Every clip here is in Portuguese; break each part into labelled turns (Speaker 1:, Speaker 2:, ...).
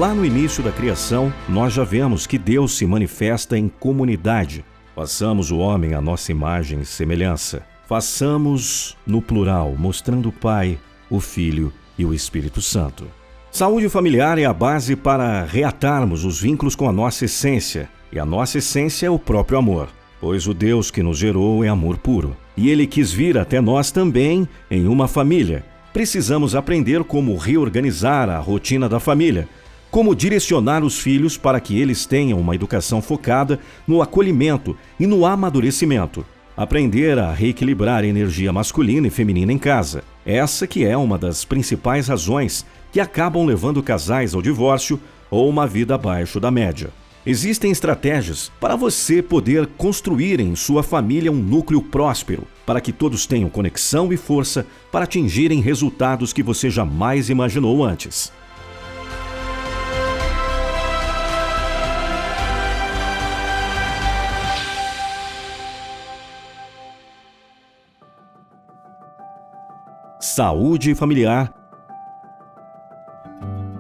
Speaker 1: Lá no início da criação, nós já vemos que Deus se manifesta em comunidade. Façamos o homem à nossa imagem e semelhança. Façamos no plural, mostrando o Pai, o Filho e o Espírito Santo. Saúde familiar é a base para reatarmos os vínculos com a nossa essência. E a nossa essência é o próprio amor, pois o Deus que nos gerou é amor puro. E Ele quis vir até nós também em uma família. Precisamos aprender como reorganizar a rotina da família, como direcionar os filhos para que eles tenham uma educação focada no acolhimento e no amadurecimento. Aprender a reequilibrar a energia masculina e feminina em casa. Essa que é uma das principais razões que acabam levando casais ao divórcio ou uma vida abaixo da média. Existem estratégias para você poder construir em sua família um núcleo próspero, para que todos tenham conexão e força para atingirem resultados que você jamais imaginou antes. Saúde familiar.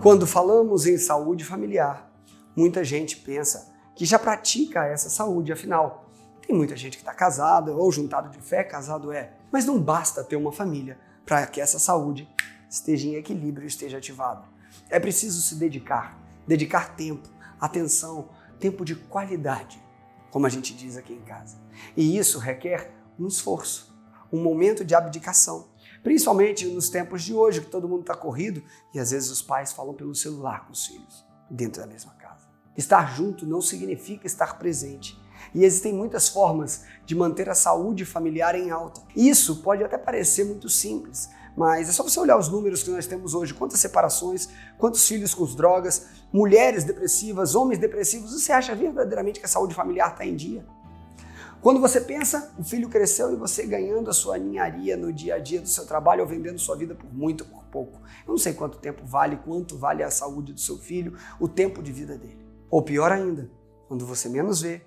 Speaker 2: Quando falamos em saúde familiar, muita gente pensa que já pratica essa saúde, afinal, tem muita gente que está casada ou juntado de fé, casado é. Mas não basta ter uma família para que essa saúde esteja em equilíbrio e esteja ativada. É preciso se dedicar tempo, atenção, tempo de qualidade, como a gente diz aqui em casa. E isso requer um esforço, um momento de abdicação. Principalmente nos tempos de hoje, que todo mundo está corrido e às vezes os pais falam pelo celular com os filhos, dentro da mesma casa. Estar junto não significa estar presente. E existem muitas formas de manter a saúde familiar em alta. Isso pode até parecer muito simples, mas é só você olhar os números que nós temos hoje, quantas separações, quantos filhos com drogas, mulheres depressivas, homens depressivos. Você acha verdadeiramente que a saúde familiar está em dia? Quando você pensa, o filho cresceu e você ganhando a sua ninharia no dia a dia do seu trabalho ou vendendo sua vida por muito ou por pouco. Eu não sei quanto vale a saúde do seu filho, o tempo de vida dele. Ou pior ainda, quando você menos vê,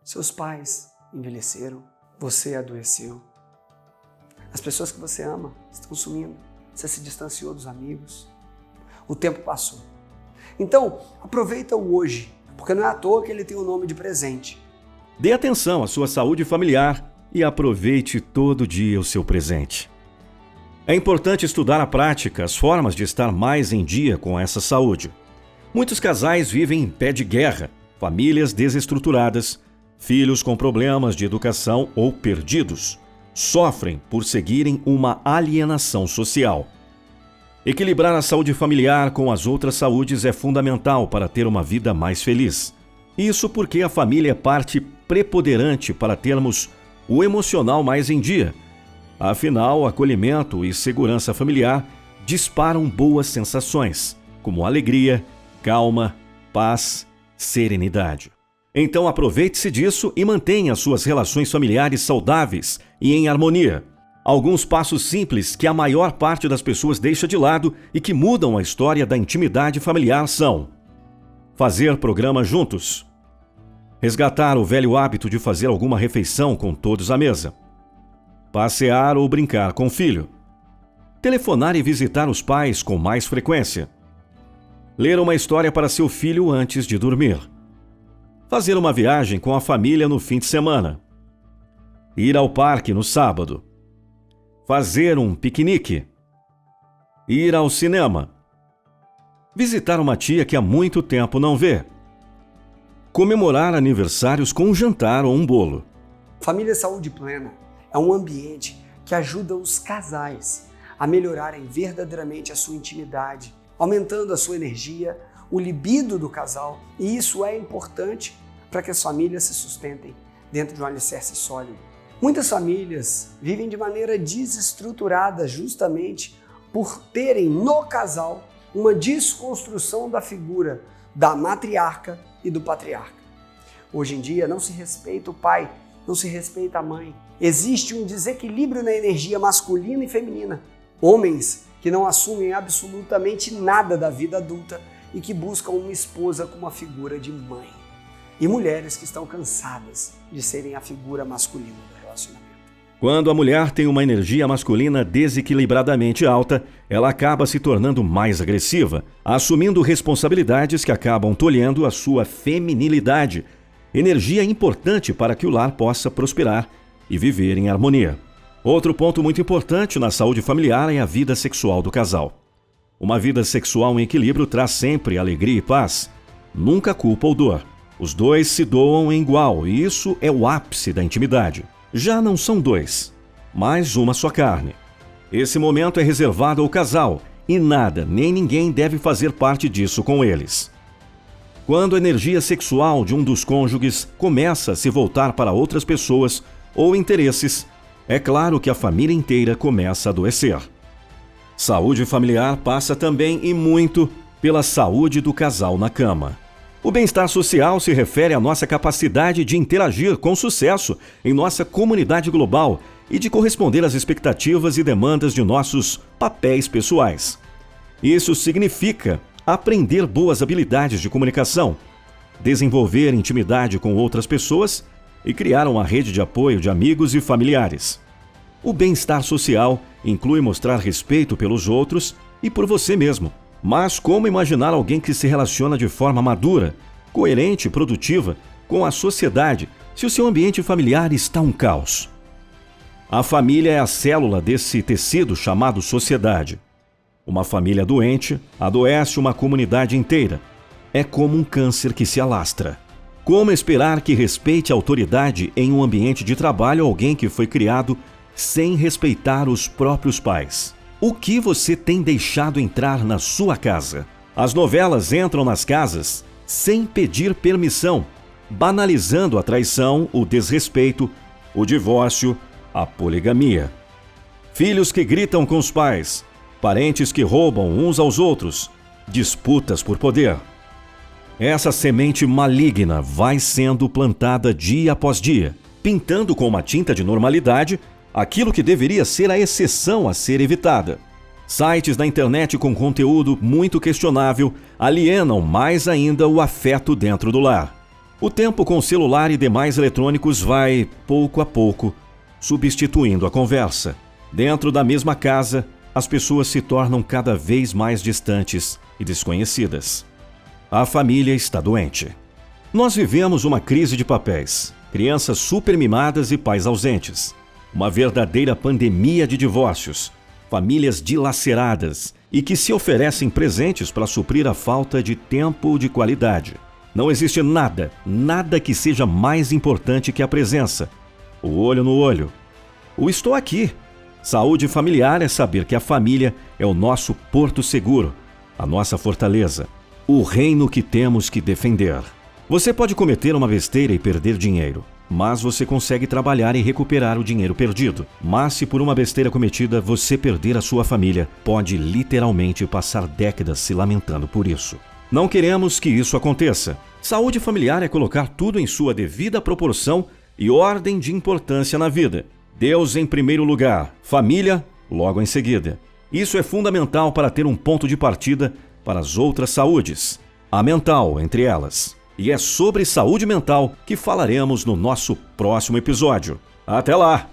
Speaker 2: seus pais envelheceram, você adoeceu. As pessoas que você ama estão sumindo, você se distanciou dos amigos. O tempo passou. Então, aproveita o hoje, porque não é à toa que ele tem o nome de presente.
Speaker 1: Dê atenção à sua saúde familiar e aproveite todo dia o seu presente. É importante estudar na prática as formas de estar mais em dia com essa saúde. Muitos casais vivem em pé de guerra, famílias desestruturadas, filhos com problemas de educação ou perdidos. Sofrem por seguirem uma alienação social. Equilibrar a saúde familiar com as outras saúdes é fundamental para ter uma vida mais feliz. Isso porque a família é parte preponderante para termos o emocional mais em dia. Afinal, acolhimento e segurança familiar disparam boas sensações, como alegria, calma, paz, serenidade. Então aproveite-se disso e mantenha suas relações familiares saudáveis e em harmonia. Alguns passos simples que a maior parte das pessoas deixa de lado e que mudam a história da intimidade familiar são: fazer programas juntos. Resgatar o velho hábito de fazer alguma refeição com todos à mesa. Passear ou brincar com o filho. Telefonar e visitar os pais com mais frequência. Ler uma história para seu filho antes de dormir. Fazer uma viagem com a família no fim de semana. Ir ao parque no sábado. Fazer um piquenique. Ir ao cinema. Visitar uma tia que há muito tempo não vê. Comemorar aniversários com um jantar ou um bolo.
Speaker 2: Família Saúde Plena é um ambiente que ajuda os casais a melhorarem verdadeiramente a sua intimidade, aumentando a sua energia, o libido do casal, e isso é importante para que as famílias se sustentem dentro de um alicerce sólido. Muitas famílias vivem de maneira desestruturada justamente por terem no casal uma desconstrução da figura da matriarca e do patriarca. Hoje em dia não se respeita o pai, não se respeita a mãe. Existe um desequilíbrio na energia masculina e feminina. Homens que não assumem absolutamente nada da vida adulta e que buscam uma esposa com uma figura de mãe. E mulheres que estão cansadas de serem a figura masculina do relacionamento.
Speaker 1: Quando a mulher tem uma energia masculina desequilibradamente alta, ela acaba se tornando mais agressiva, assumindo responsabilidades que acabam tolhendo a sua feminilidade, energia importante para que o lar possa prosperar e viver em harmonia. Outro ponto muito importante na saúde familiar é a vida sexual do casal. Uma vida sexual em equilíbrio traz sempre alegria e paz, nunca culpa ou dor. Os dois se doam em igual e isso é o ápice da intimidade. Já não são dois, mas uma só carne. Esse momento é reservado ao casal e nada nem ninguém deve fazer parte disso com eles. Quando a energia sexual de um dos cônjuges começa a se voltar para outras pessoas ou interesses, é claro que a família inteira começa a adoecer. Saúde familiar passa também e muito pela saúde do casal na cama. O bem-estar social se refere à nossa capacidade de interagir com sucesso em nossa comunidade global e de corresponder às expectativas e demandas de nossos papéis pessoais. Isso significa aprender boas habilidades de comunicação, desenvolver intimidade com outras pessoas e criar uma rede de apoio de amigos e familiares. O bem-estar social inclui mostrar respeito pelos outros e por você mesmo. Mas como imaginar alguém que se relaciona de forma madura, coerente e produtiva com a sociedade se o seu ambiente familiar está um caos? A família é a célula desse tecido chamado sociedade. Uma família doente adoece uma comunidade inteira. É como um câncer que se alastra. Como esperar que respeite a autoridade em um ambiente de trabalho alguém que foi criado sem respeitar os próprios pais? O que você tem deixado entrar na sua casa? As novelas entram nas casas sem pedir permissão, banalizando a traição, o desrespeito, o divórcio, a poligamia. Filhos que gritam com os pais, parentes que roubam uns aos outros, disputas por poder. Essa semente maligna vai sendo plantada dia após dia, pintando com uma tinta de normalidade aquilo que deveria ser a exceção a ser evitada. Sites na internet com conteúdo muito questionável alienam mais ainda o afeto dentro do lar. O tempo com celular e demais eletrônicos vai, pouco a pouco, substituindo a conversa. Dentro da mesma casa, as pessoas se tornam cada vez mais distantes e desconhecidas. A família está doente. Nós vivemos uma crise de papéis, crianças supermimadas e pais ausentes. Uma verdadeira pandemia de divórcios, famílias dilaceradas e que se oferecem presentes para suprir a falta de tempo de qualidade. Não existe nada que seja mais importante que a presença, o olho no olho. O estou aqui. Saúde familiar é saber que a família é o nosso porto seguro, a nossa fortaleza, o reino que temos que defender. Você pode cometer uma besteira e perder dinheiro, mas você consegue trabalhar e recuperar o dinheiro perdido. Mas se por uma besteira cometida você perder a sua família, pode literalmente passar décadas se lamentando por isso. Não queremos que isso aconteça. Saúde familiar é colocar tudo em sua devida proporção e ordem de importância na vida. Deus em primeiro lugar, família logo em seguida. Isso é fundamental para ter um ponto de partida para as outras saúdes, a mental entre elas. E é sobre saúde mental que falaremos no nosso próximo episódio. Até lá!